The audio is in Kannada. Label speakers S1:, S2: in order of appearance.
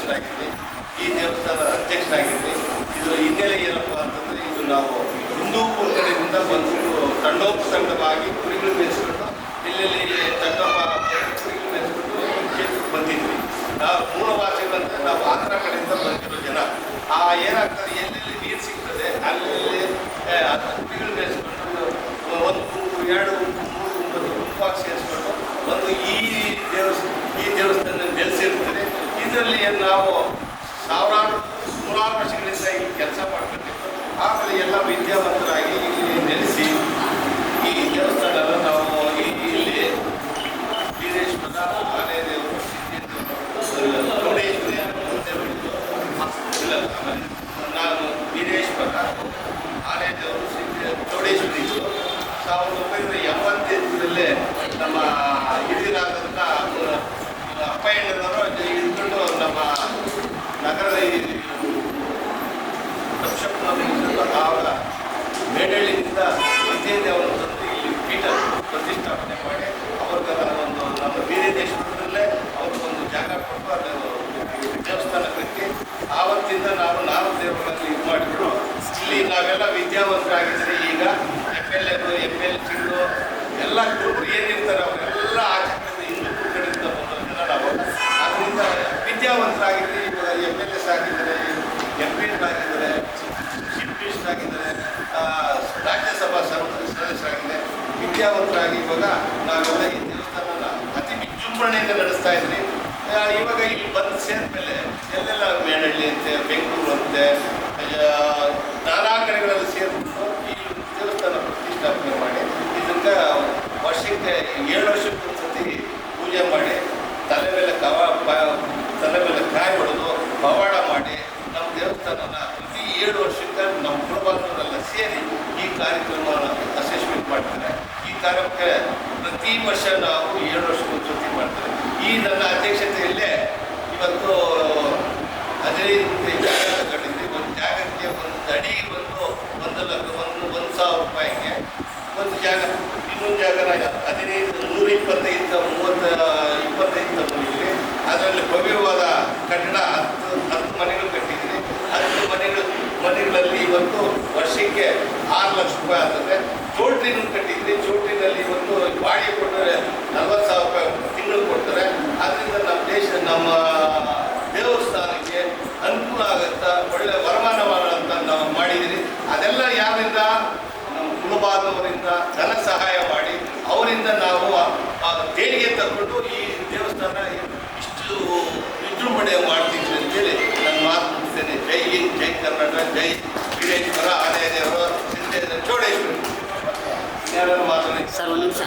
S1: ಸದಸ್ಯನಾಗಿದ್ದೀನಿ. ಈ ದೇವಸ್ಥಾನದ ಅಧ್ಯಕ್ಷನಾಗಿದ್ದೀನಿ. ಇದರ ಹಿನ್ನೆಲೆ ಏನಪ್ಪ ಅಂತಂದರೆ, ಇದು ನಾವು ಹಿಂದೂಪುರ ಕಡೆಯಿಂದ ಬಂದ್ಬಿಟ್ಟು ತಂಡೋಪತಂಡವಾಗಿ ಕುರಿಗಳು ಮೇಯಿಸ್ಕೊಂಡು ಎಲ್ಲೆಲ್ಲಿ ತಂಡಪ್ಪ ಕುರಿಗಳು ಮೇಯಿಸ್ಕೊಂಡು ಕ್ಷೇತ್ರಕ್ಕೆ ಬಂದಿದ್ವಿ. ನಾವು ಮೂಲ ಭಾಷೆಗಳಂದರೆ ನಾವು ಆಂಧ್ರ ಕಡೆಯಿಂದ ಬಂದಿರೋ ಜನ. ಏನಾಗ್ತದೆ, ಎಲ್ಲೆಲ್ಲಿ ನೀರು ಸಿಗ್ತದೆ ಅಲ್ಲಿ ಕುರಿಗಳು ಮೇಯಿಸ್ಕೊಂಡು ಒಂದು ಗುಂಪು, ಎರಡು ಗುಂಪು, ಮೂರು ಗುಂಪು ಗುಂಪಾಗಿ ಸೇರಿಸ್ಕೊಂಡು ಒಂದು ಈ ದೇವಸ್ಥಾನ ನೆಲೆಸಿರ್ತದೆ. ಇದರಲ್ಲಿ ನಾವು ನೂರಾರು ವರ್ಷಗಳಿಂದ ಇಲ್ಲಿ ಕೆಲಸ ಮಾಡ್ಕೊಂಡಿದ್ದು. ಆಮೇಲೆ ಎಲ್ಲ ವಿದ್ಯಾವಂತರಾಗಿ ಇಲ್ಲಿ ನೆಲೆಸಿ ಈ ದೇವಸ್ಥಾನದ ನಾವು ಇಲ್ಲಿ ವೀರೇಶ್ವರ, ಆನೆದೇವರು, ಸಿದ್ದೇಶ್ವರ, ಚೌಡೇಶ್ವರಿ ನಾನು ವೀರೇಶ್ವರ, ಆನೆದೇವರು, ಚೌಡೇಶ್ವರಿ 1985 ನಮ್ಮ ಹಿರಿಯರಾದಂಥ ಅಪ್ಪಯ್ಯನವರು ಇಟ್ಕೊಂಡು ನಮ್ಮ ನಗರದ ಆವಾಗ ಮೇಡಳ್ಳಿಯಿಂದ ವಿದ್ಯೆದೇವರ ತಂದು ಇಲ್ಲಿ ಪೀಠ ಪ್ರತಿಷ್ಠಾಪನೆ ಮಾಡಿ ಅವ್ರಿಗೆಲ್ಲ ಒಂದು ನಮ್ಮ ವೀರೇಶ್ವರದಲ್ಲೇ ಅವ್ರಿಗೊಂದು ಜಾಗ ಕೊಟ್ಟು ಅದು ದೇವಸ್ಥಾನ ಕಟ್ಟಿ ಆವತ್ತಿಂದ ನಾವು 4 ದೇವರಲ್ಲಿ ಇದು ಮಾಡಿದ್ರು. ಇಲ್ಲಿ ನಾವೆಲ್ಲ ವಿದ್ಯಾವಂತರಾಗಿದ್ದರೆ ಈಗ ಎಮ್ ಎಲ್ ಚಿಲ್ಲು ಎಲ್ಲ ಕುರುಬರು ಏನಿರ್ತಾರೆ ಅವರೆಲ್ಲ ಆಚೆ ಕಡೆ ಹಿಂದೂ ಕಡೆಯಿಂದ ಬಂದವರೆಲ್ಲ ನಾವು ಅದರಿಂದ ವಿದ್ಯಾವಂತರಾಗಿದ್ದರೆ ಇವಾಗ MLS ಆಗಿದ್ದಾರೆ, MP ಆಗಿದ್ದಾರೆ, ಚೀಫ್ ಮಿನಿಸ್ಟರ್ ಆಗಿದ್ದಾರೆ, ರಾಜ್ಯಸಭಾ ಸದಸ್ಯರಾಗಿದೆ. ವಿದ್ಯಾವಂತರಾಗಿ ಇವಾಗ ನಾವೆಲ್ಲ ಈ ದೇವಸ್ಥಾನನ ಅತಿ ವಿಜೃಂಭಣೆಯಿಂದ ನಡೆಸ್ತಾ ಇದ್ವಿ. ಇವಾಗ ಇಲ್ಲಿ ಬಂದು ಸೇರಿದ್ಮೇಲೆ ಎಲ್ಲೆಲ್ಲ ಮೇಡಳ್ಳಿ ಅಂತೆ, ಬೆಂಗಳೂರು ಅಂತೆ, ನಾನಾ ಕಡೆಗಳಲ್ಲಿ ಸೇರಿಬಿಟ್ಟು ಈ ದೇವಸ್ಥಾನ ಪ್ರತಿಷ್ಠಾಪನೆ ಮಾಡಿ ಇದಕ್ಕೆ ವರ್ಷಕ್ಕೆ 7 ವರ್ಷಕ್ಕೊಂದ್ಸತಿ ಪೂಜೆ ಮಾಡಿ ತಲೆ ಮೇಲೆ ಕಾಯಿ ಹೊಡೆದು ಪವಾಡ ಮಾಡಿ ನಮ್ಮ ದೇವಸ್ಥಾನನ ಪ್ರತಿ 7 ವರ್ಷಕ್ಕೆ ನಮ್ಮ ಕುಟುಂಬದವರೆಲ್ಲ ಸೇರಿ ಈ ಕಾರ್ಯಕ್ರಮವನ್ನು ಯಶಸ್ವಿ ಮಾಡ್ತಾರೆ. ಈ ಕಾರ್ಯಕ್ಕೆ ಪ್ರತಿ ವರ್ಷ ನಾವು 7 ವರ್ಷಕ್ಕೊಂದ್ಸತಿ ಮಾಡ್ತಾರೆ. ಈ ನನ್ನ ಅಧ್ಯಕ್ಷತೆಯಲ್ಲೇ ಇವತ್ತು 15 ಜಾಗ ತಗೊಂಡಿದ್ವಿ. ಒಂದು ಜಾಗಕ್ಕೆ ಒಂದು ಅಡಿಗೆ ಬಂದು 1,00,000 ರೂಪಾಯಿಗೆ ಒಂದು ಜಾಗ. ಇನ್ನೊಂದು ಜಾಗನ 125 ಮುಗಿದ್ವಿ. ಅದರಲ್ಲಿ ಭವ್ಯವಾದ ಕಟ್ಟಡ 10 ಮನೆಗಳು ಕಟ್ಟಿದ್ದೀನಿ. 10 ಮನೆಗಳಲ್ಲಿ ಇವತ್ತು ವರ್ಷಕ್ಕೆ 6 ಲಕ್ಷ ರೂಪಾಯಿ ಆಗ್ತದೆ. ಚೋಟ್ರಿನೂ ಕಟ್ಟಿದ್ವಿ. ಚೋಟ್ರಿನಲ್ಲಿ ಇವತ್ತು ಬಾಡಿಗೆ ಕೊಟ್ಟರೆ 40,000 ರೂಪಾಯಿ ತಿಂಗಳು ಕೊಡ್ತಾರೆ. ಆದ್ದರಿಂದ ನಮ್ಮ ದೇವಸ್ಥಾನಕ್ಕೆ ಅನುಕೂಲ ಆಗುತ್ತಾ, ಒಳ್ಳೆ ವರಮಾನ ಅಂತ ನಾವು ಮಾಡಿದ್ದೀರಿ. ಅದೆಲ್ಲ ಯಾರಿಂದ? ನಮ್ಮ ಕುಲಬಾಂಧವರಿಂದ ಧನ ಸಹಾಯ ಮಾಡಿ ಅವರಿಂದ ನಾವು ದೇಣಿಗೆ ತಗೊಂಡು ಈ ದೇವಸ್ಥಾನ ಇಷ್ಟು ವಿಜೃಂಭಣೆ ಮಾಡ್ತಿದ್ವಿ ಅಂತೇಳಿ ನಾನು ಮಾತು ಮುಗಿಸ್ತೇನೆ. ಜೈ ಹಿಂದ್, ಜೈ ಕರ್ನಾಟಕ, ಜೈ ವೀರೇಶ್ವರ, ಆನೆದೇವರು, ಸಿದ್ದೇಶ್ವರ, ಚೌಡೇಶ್ವರಿ. ಯಾರು ಮಾತಾಡಿ
S2: ಸರ್ ಒಂದು ನಿಮಿಷ